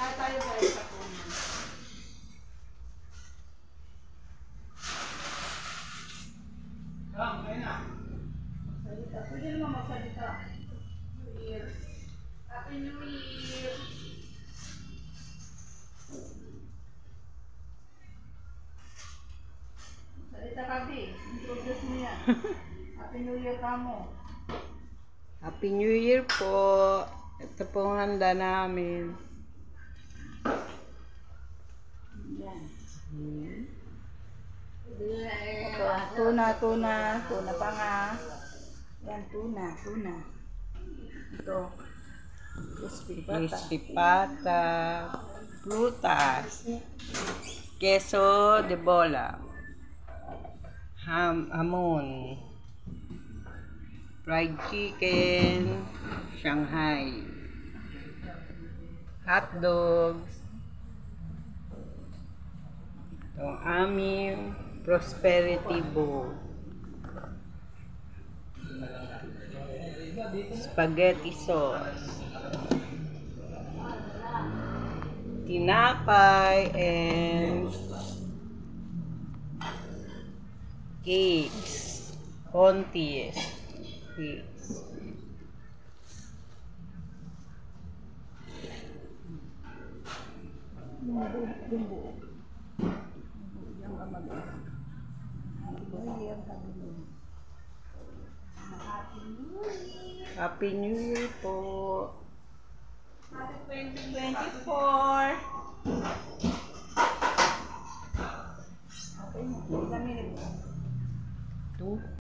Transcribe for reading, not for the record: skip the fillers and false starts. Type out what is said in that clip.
Kaya tayo guys sa puno. Ayun na. Magsalita. Pwede naman magsalita. New Year. Happy New Year. Salita ka, Bi. Introduce mo yan. Happy New Year ka mo. Happy New Year po. Ito po ang handa namin. Yan. Hmm. Ito, tuna pa nga. Yan, tuna. Ito, Crispy pata. Frutas. Queso de bola. Hamon. Fried chicken. Shanghai. Hot dogs. Ito ang aming prosperity bowl. Spaghetti sauce. Tinapay and cakes. Konti cakes. Bumbu. Yan ang mag-asa. Happy New Year po. Happy 2024. Okay, 2 minutes. 2